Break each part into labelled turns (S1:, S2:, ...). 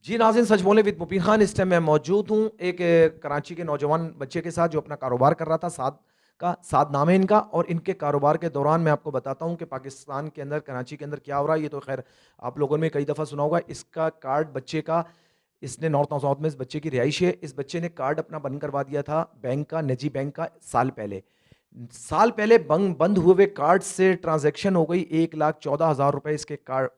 S1: जी नाज़रीन, सच बोले विद मुबीन खान। इस टाइम मैं मौजूद हूँ एक कराची के नौजवान बच्चे के साथ जो अपना कारोबार कर रहा था। साद नाम है इनका। और इनके कारोबार के दौरान मैं आपको बताता हूँ कि पाकिस्तान के अंदर, कराची के अंदर क्या हो रहा है। ये तो खैर आप लोगों ने कई दफ़ा सुना होगा। इसका कार्ड बच्चे का, इसने नॉर्थ साउथ में इस बच्चे की रिहाइश है। इस बच्चे ने कार्ड अपना बंद करवा दिया था बैंक का, निजी बैंक का, साल पहले बंद हुए हुए कार्ड से ट्रांजैक्शन हो गई। 1,14,000 रुपए इसके कार्ड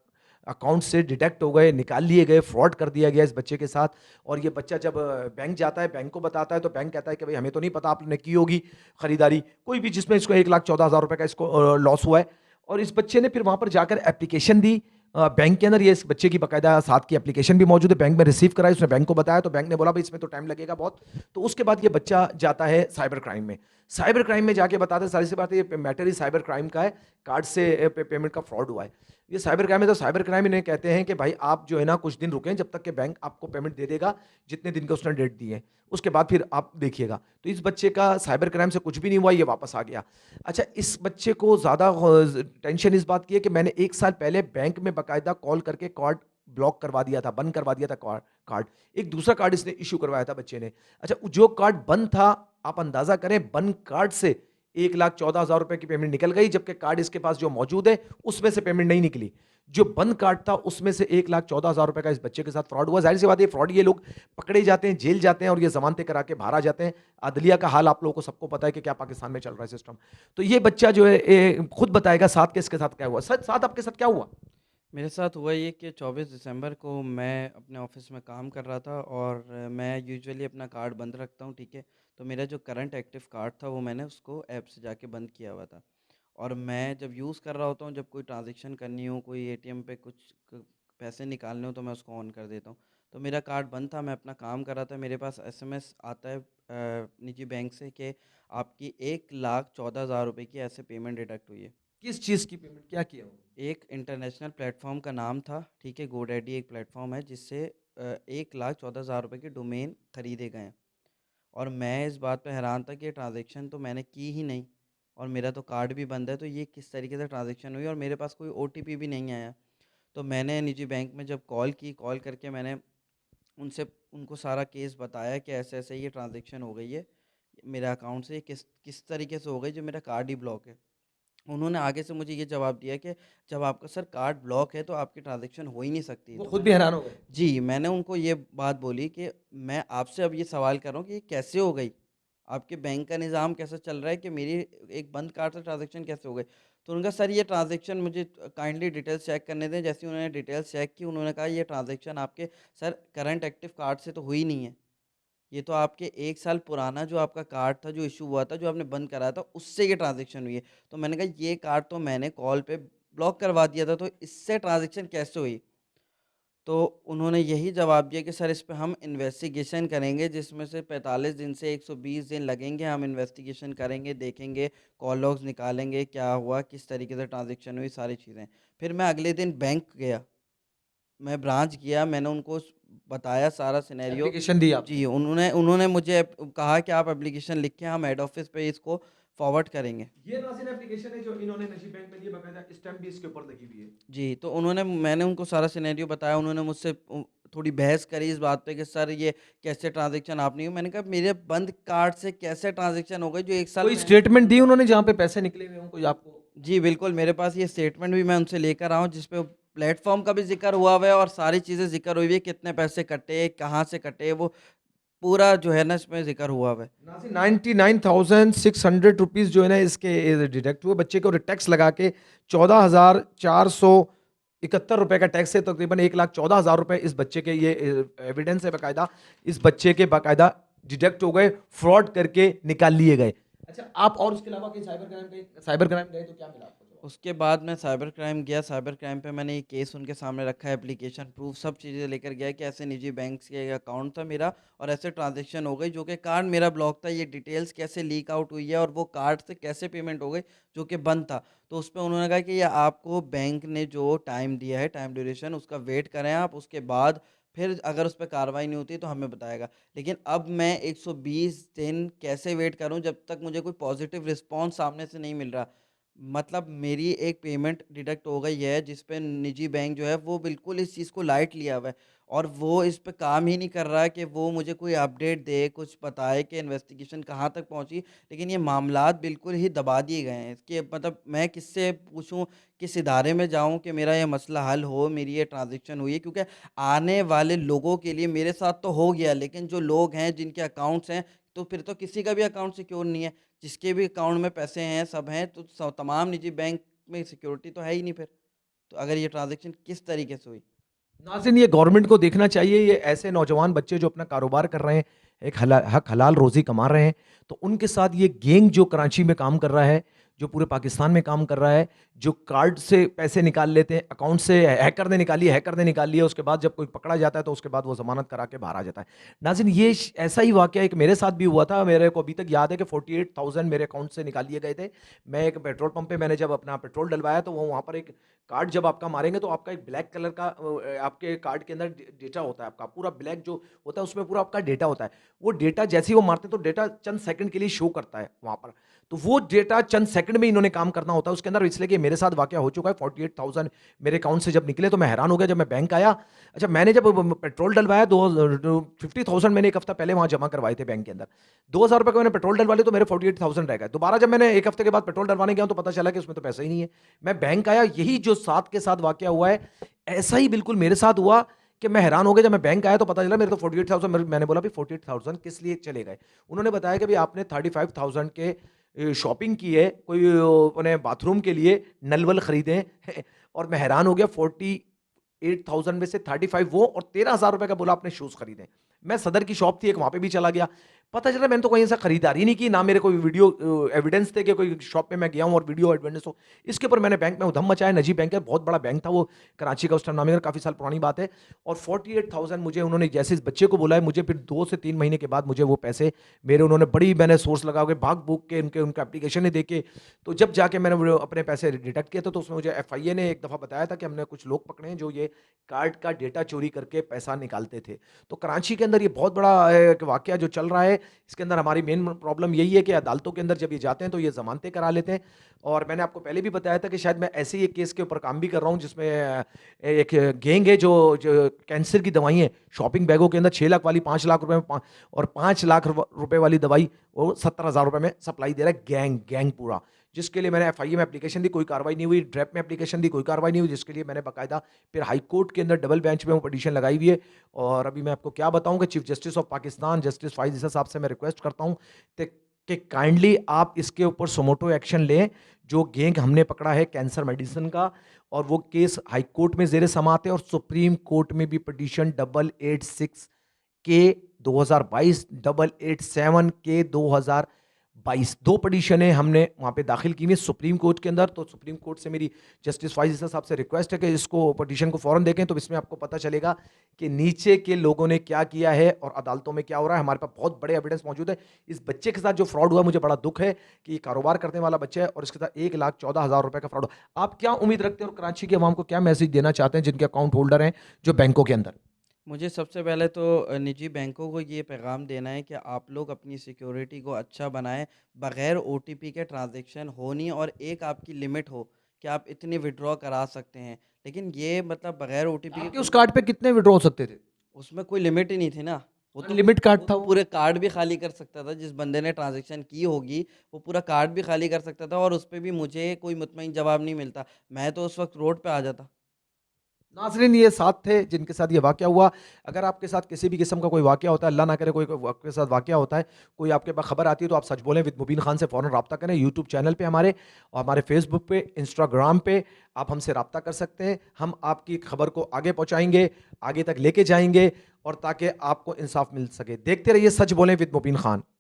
S1: अकाउंट से डिडक्ट हो गए, निकाल लिए गए, फ्रॉड कर दिया गया इस बच्चे के साथ। और ये बच्चा जब बैंक जाता है, बैंक को बताता है, तो बैंक कहता है कि भाई हमें तो नहीं पता आपने की होगी खरीदारी कोई भी जिसमें इसको 1,14,000 रुपए का इसको लॉस हुआ है। और इस बच्चे ने फिर वहां पर जाकर एप्लीकेशन दी बैंक के अंदर। ये इस बच्चे की बकायदा साथ की एप्लीकेशन भी मौजूद है, बैंक में रिसीव कराई, उसने बैंक को बताया, तो बैंक ने बोला भाई इसमें तो टाइम लगेगा बहुत। तो उसके बाद ये बच्चा जाता है साइबर क्राइम में। साइबर क्राइम में जाके बताते हैं सारी सी बात है, ये मैटर ही साइबर क्राइम का है, कार्ड से पेमेंट का फ्रॉड हुआ है। ये साइबर क्राइम है, तो साइबर क्राइम इन्हें कहते हैं कि भाई आप जो है ना कुछ दिन रुकें, जब तक कि बैंक आपको पेमेंट दे देगा जितने दिन का उसने डेट दी है, उसके बाद फिर आप देखिएगा। तो इस बच्चे का साइबर क्राइम से कुछ भी नहीं हुआ, ये वापस आ गया। अच्छा, इस बच्चे को ज्यादा टेंशन इस बात की है कि मैंने 1 साल पहले बैंक में बाकायदा कॉल करके कार्ड ब्लॉक करवा दिया था, बंद करवा दिया था कार्ड। एक दूसरा कार्ड इसने इशू करवाया था बच्चे ने। अच्छा, जो कार्ड बंद था, आप अंदाजा करें, बंद कार्ड से 1,14,000 रुपए की पेमेंट निकल गई, जबकि कार्ड इसके पास जो मौजूद है उसमें से पेमेंट नहीं निकली। जो बंद कार्ड था उसमें से 1,14,000 रुपए का इस बच्चे के साथ फ्रॉड हुआ। जाहिर सी बात है, फ्रॉड ये लोग पकड़े जाते हैं, जेल जाते हैं और ये जमानतें करा के बाहर आ जाते हैं। अदलिया का हाल आप लोगों को सबको पता है कि क्या पाकिस्तान में चल रहा है सिस्टम। तो ये बच्चा जो है खुद बताएगा साथ के इसके साथ क्या हुआ। सच साथ आपके साथ क्या हुआ?
S2: मेरे साथ हुआ ये कि 24 दिसंबर को मैं अपने ऑफिस में काम कर रहा था और मैं यूजुअली अपना कार्ड बंद रखता हूँ, ठीक है। तो मेरा जो करंट एक्टिव कार्ड था वो मैंने उसको ऐप से जाके बंद किया हुआ था। और मैं जब यूज़ कर रहा होता हूँ, जब कोई ट्रांज़ैक्शन करनी हो, कोई एटीएम पे कुछ पैसे निकालने हो, तो मैं उसको ऑन कर देता हूँ। तो मेरा कार्ड बंद था, मैं अपना काम कर रहा था, मेरे पास एसएमएस आता है निजी बैंक से कि आपकी 1,14,000 रुपये की ऐसे पेमेंट डिडक्ट हुई है।
S1: किस चीज की पेमेंट, क्या किया हो?
S2: एक इंटरनेशनल प्लेटफॉर्म का नाम था, ठीक है, गोडैडी एक प्लेटफॉर्म है जिससे 1,14,000 रुपये के डोमेन खरीदे गए हैं। और मैं इस बात पे हैरान था कि ये ट्रांज़ैक्शन तो मैंने की ही नहीं और मेरा तो कार्ड भी बंद है, तो ये किस तरीके से ट्रांज़ैक्शन हुई और मेरे पास कोई ओटीपी भी नहीं आया। तो मैंने निजी बैंक में जब कॉल की, कॉल करके मैंने उनसे उनको सारा केस बताया कि ऐसे-ऐसे ये ट्रांज़ैक्शन हो गई है, मेरे अकाउंट से किस किस तरीके से हो गई, जो मेरा कार्ड ही ब्लॉक है। उन्होंने आगे से मुझे ये जवाब दिया कि जब आपका सर कार्ड ब्लॉक है तो आपकी ट्रांज़ैक्शन हो ही नहीं सकती।
S1: वो
S2: तो
S1: खुद भी
S2: मैंने
S1: हैरान हो गए।
S2: जी, मैंने उनको ये बात बोली कि मैं आपसे अब ये सवाल कर रहा हूँ कि ये कैसे हो गई? आपके बैंक का निज़ाम कैसा चल रहा है कि मेरी एक बंद कार्ड से ट्रांज़ैक्शन कैसे हो गई? तो उन्होंने कहा सर ये ट्रांज़ैक्शन मुझे काइंडली डिटेल्स चेक करने दें। जैसे ही उन्होंने डिटेल्स चेक की, उन्होंने कहा ये ट्रांज़ैक्शन आपके सर करंट एक्टिव कार्ड से तो हुई नहीं है। ये तो आपके 1 साल पुराना जो आपका कार्ड था, जो इश्यू हुआ था, जो आपने बंद कराया था, उससे ये ट्रांज़ैक्शन हुई है। तो मैंने कहा ये कार्ड तो मैंने कॉल पे ब्लॉक करवा दिया था, तो इससे ट्रांज़ैक्शन कैसे हुई? तो उन्होंने यही जवाब दिया कि सर इस पे हम इन्वेस्टिगेशन करेंगे, जिसमें से 45 दिन से 120 दिन लगेंगे। हम इन्वेस्टिगेशन करेंगे, देखेंगे, कॉल लॉग्स निकालेंगे, क्या हुआ, किस तरीके से ट्रांज़ैक्शन हुई, सारी चीज़ें। फिर मैं अगले दिन बैंक गया। मैं ब्रांच गया, मैंने उनको बताया सारा सिनेरियो।
S1: एप्लीकेशन दी आपने?
S2: जी, उन्होंने उन्होंने मुझे कहा कि आप एप्लीकेशन लिख के हम हेड ऑफ़िस पे इसको फॉरवर्ड करेंगे।
S1: ये नाज़िन एप्लीकेशन है जो इन्होंने निजी बैंक में दी, बाकायदा स्टैम्प भी इसके ऊपर लगी हुई है।
S2: जी, तो मैंने उनको सारा सिनेरियो बताया, उन्होंने मुझसे थोड़ी बहस करी इस बात पे कि सर ये कैसे ट्रांज़ैक्शन आपने की? मैंने कहा मेरे बंद कार्ड से कैसे ट्रांज़ैक्शन हो गई जो 1 साल
S1: कोई
S2: पहले।
S1: स्टेटमेंट दी उन्होंने जहां पे पैसे निकले हुए हों, कोई आपको?
S2: जी, बिल्कुल, मेरे पास ये स्टेटमेंट भी मैं उनसे लेकर आया हूँ, जिस पे प्लेटफ़ॉर्म का भी ज़िक्र हुआ हुआ है और सारी चीज़ें ज़िक्र हुई हुई है, कितने पैसे कटे, कहाँ से कटे, वो पूरा जो है ना इसमें ज़िक्र हुआ हुआ है।
S1: नाज़िन 99,600 रुपीस जो है ना इसके डिडक्ट हुए बच्चे को, और टैक्स लगा के 14,471 रुपए का टैक्स है, तकरीबन 1,14,000 रुपए इस बच्चे के, ये एविडेंस है बाकायदा, इस बच्चे के बाकायदा डिडक्ट हो गए, फ्रॉड करके निकाल लिए गए। अच्छा, आप और उसके अलावा कहीं साइबर क्राइम गए तो क्या मिला आपको जवाब?
S2: उसके बाद मैं साइबर क्राइम गया, साइबर क्राइम पे मैंने ये केस उनके सामने रखा, एप्लीकेशन, प्रूफ़, सब चीज़ें लेकर गया कि ऐसे निजी बैंक के अकाउंट था मेरा और ऐसे ट्रांज़ैक्शन हो गई, जो कि कार्ड मेरा ब्लॉक था, ये डिटेल्स कैसे लीक आउट हुई है और वो कार्ड से कैसे पेमेंट हो गई, जो कि बंद था। तो उसपे उन्होंने कहा कि ये आपको बैंक ने जो टाइम दिया है, टाइम ड्यूरेशन, उसका वेट करें आप, उसके बाद फिर अगर उस पे कार्रवाई नहीं होती तो हमें बताएगा। लेकिन अब मैं 120 दिन कैसे वेट करूँ जब तक मुझे कोई पॉज़िटिव रिस्पॉन्स सामने से नहीं मिल रहा। मतलब मेरी एक पेमेंट डिडक्ट हो गई है जिस पे निजी बैंक जो है वो बिल्कुल इस चीज़ को लाइट लिया हुआ है और वो इस पे काम ही नहीं कर रहा है कि वो मुझे कोई अपडेट दे, कुछ बताए कि इन्वेस्टिगेशन कहाँ तक पहुँची। लेकिन ये मामलात बिल्कुल ही दबा दिए गए हैं। इसके मतलब मैं किससे पूछूँ, किस इदारे में जाऊँ कि मेरा ये मसला हल हो, मेरी ये ट्रांज़ैक्शन हुई है, क्योंकि आने वाले लोगों के लिए मेरे साथ तो हो गया, लेकिन जो लोग हैं जिनके अकाउंट्स हैं, तो फिर तो किसी का भी अकाउंट सिक्योर नहीं है। जिसके भी अकाउंट में पैसे हैं, सब हैं, तो तमाम निजी बैंक में सिक्योरिटी तो है ही नहीं फिर। तो अगर ये ट्रांज़ैक्शन किस तरीके से हुई?
S1: नाज़रीन, ये गवर्नमेंट को देखना चाहिए, ये ऐसे नौजवान बच्चे जो अपना कारोबार कर रहे हैं, एक हक हलाल रोज़ी कमा रहे हैं, तो उनके साथ ये गैंग जो कराची में काम कर रहा है, जो पूरे पाकिस्तान में काम कर रहा है, जो कार्ड से पैसे निकाल लेते हैं, अकाउंट से हैकर ने निकाल लिया, उसके बाद जब कोई पकड़ा जाता है, तो उसके बाद वो ज़मानत करा के बाहर आ जाता है। नाज़रीन, ये ऐसा ही वाक़या एक मेरे साथ भी हुआ था, मेरे को अभी तक याद है कि 48,000 मेरे अकाउंट से निकाल लिए गए थे। मैं एक पेट्रोल पंप पे मैंने जब अपना पेट्रोल डलवाया, तो वो वहाँ पर एक कार्ड जब आपका मारेंगे तो आपका एक ब्लैक कलर का आपके कार्ड के अंदर डेटा होता है, आपका पूरा ब्लैक जो होता है उसमें पूरा आपका डेटा होता है। वो डेटा जैसे ही वो मारते हैं तो डेटा चंद सेकंड के लिए शो करता है वहाँ पर। तो वो डेटा चंद सेकंड में इन्होंने काम करना होता है उसके अंदर, इसलिए कि मेरे साथ वाकया हो चुका है। 48,000 मेरे अकाउंट से जब निकले तो मैं हैरान हो गया जब मैं बैंक आया। अच्छा, मैंने जब पेट्रोल डलवाया, 50,000 मैंने एक हफ्ता पहले वहाँ जमा करवाए थे बैंक के अंदर। 2,000 रुपए का मैंने पेट्रोल डलवा लिया तो मेरे 48,000 रह गए। दोबारा जब मैंने एक हफ्ते के बाद पेट्रोल डलवाने गया तो पता चला कि उसमें तो पैसा ही नहीं है। मैं बैंक आया, यही जो साथ के साथ वाकया हुआ है, ऐसा ही बिल्कुल मेरे साथ हुआ कि मैं हैरान हो गया। जब मैं बैंक आया तो पता चला मेरे तो 48,000, मैंने बोला भाई 48,000 किस लिए चले गए? उन्होंने बताया कि भाई आपने 35,000 के शॉपिंग की है, कोई अपने बाथरूम के लिए नल वल खरीदे हैं। और मैं हैरान हो गया, 48,000 में से 35 वो और 13,000 रुपए का बोला आपने शूज खरीदे। मैं सदर की शॉप थी एक, वहां पे भी चला गया। पता चला मैंने तो कहीं ऐसा खरीदारी नहीं की, ना मेरे कोई वीडियो एविडेंस थे कि कोई शॉप पे मैं गया हूं और वीडियो एविडेंस हो। इसके ऊपर मैंने बैंक में उधम मचाया। निजी बैंक है, बहुत बड़ा बैंक था वो, कराची का उस टाइम नाम है, काफी साल पुरानी बात है। और 48,000 मुझे उन्होंने जैसे इस बच्चे को बोला है, मुझे फिर 2 से 3 महीने के बाद मुझे वो पैसे मेरे, उन्होंने बड़ी, मैंने सोर्स लगा के भाग भूग के उनके उनका एप्लीकेशन देके, तो जब जाके मैंने वो अपने पैसे डिडक्ट किए थे, तो उसमें मुझे एफआईए ने एक दफा बताया था कि हमने कुछ लोग पकड़े हैं जो ये कार्ड का डेटा चोरी करके पैसा निकालते थे। तो कराची के अंदर ये बहुत बड़ा एक वाकया जो चल रहा है। इसके अंदर हमारी मेन प्रॉब्लम यही है कि अदालतों के अंदर जब ये जाते हैं तो ये जमानतें करा लेते हैं। और मैंने आपको पहले भी बताया था कि शायद मैं ऐसे ही एक केस के ऊपर काम भी कर रहा हूँ जिसमें एक गैंग है जो कैंसर की दवाइयाँ शॉपिंग बैगों के अंदर 6 लाख वाली 5 लाख रुपए में और 5 लाख रुपए वाली दवाई वो 70,000 रुपए में सप्लाई दे रहा है, गैंग गैंग पूरा। जिसके लिए मैंने एफआईए में एप्लीकेशन दी, कोई कार्रवाई नहीं हुई। ड्रैप में एप्लीकेशन दी, कोई कार्रवाई नहीं हुई। जिसके लिए मैंने बाकायदा फिर हाई कोर्ट के अंदर डबल बेंच में वो पिटीशन लगाई हुई है। और अभी मैं आपको क्या बताऊं कि chief justice of Pakistan justice Faez Isa साहब से मैं रिक्वेस्ट करता हूं कि काइंडली आप इसके ऊपर सोमोटो एक्शन लें। जो गैंग हमने पकड़ा है कैंसर मेडिसिन का, और वो केस हाई कोर्ट में जेर समात है और सुप्रीम कोर्ट में भी पिटीशन 886 के 2022, 887 के 2022, दो पिटीशनें हमने वहां पे दाखिल की हुई सुप्रीम कोर्ट के अंदर। तो सुप्रीम कोर्ट से मेरी जस्टिस फाइज ईसा साहब से रिक्वेस्ट है कि इसको पिटीशन को फौरन देखें, तो इसमें आपको पता चलेगा कि नीचे के लोगों ने क्या किया है और अदालतों में क्या हो रहा है। हमारे पास बहुत बड़े एविडेंस मौजूद है। इस बच्चे के साथ जो फ्रॉड हुआ, मुझे बड़ा दुख है कि ये कारोबार करने वाला बच्चा है और इसके साथ 1,14,000 रुपए का फ्रॉड हुआ। आप क्या उम्मीद रखते हैं और कराची के अवाम को क्या मैसेज देना चाहते हैं जिनके अकाउंट होल्डर हैं जो बैंकों के अंदर?
S2: मुझे सबसे पहले तो निजी बैंकों को ये पैगाम देना है कि आप लोग अपनी सिक्योरिटी को अच्छा बनाएं, बगैर ओटीपी के ट्रांजैक्शन होनी और एक आपकी लिमिट हो कि आप इतने विड्रॉ करा सकते हैं। लेकिन ये मतलब बगैर ओटीपी के
S1: आपके उस
S2: कोई,
S1: कार्ड पे कितने विड्रॉ हो सकते थे?
S2: उसमें कोई लिमिट ही नहीं थी ना।
S1: अनलिमिट कार्ड
S2: वो
S1: था
S2: तो
S1: वो।
S2: पूरे कार्ड भी खाली कर सकता था, जिस बंदे ने ट्रांजैक्शन की होगी वो पूरा कार्ड भी खाली कर सकता था और उस पे भी मुझे कोई मुतमईन जवाब नहीं मिलता। मैं तो उस वक्त रोड पे आ जाता।
S1: नाज़रीन, ये साथ थे जिनके साथ ये वाक़या हुआ। अगर आपके साथ किसी भी किस्म का कोई वाक़या होता है, अल्लाह ना करे कोई कोई आपके साथ वाक़या होता है, कोई आपके पास खबर आती है, तो आप सच बोलें विद मुबीन खान से फ़ौरन राब्ता करें। यूट्यूब चैनल पे हमारे और हमारे फेसबुक पे, इंस्टाग्राम पे आप हमसे राब्ता कर सकते हैं। हम आपकी खबर को आगे पहुँचाएँगे, आगे तक लेके जाएँगे और ताकि आपको इंसाफ मिल सके। देखते रहिए सच बोलें विद मुबीन खान।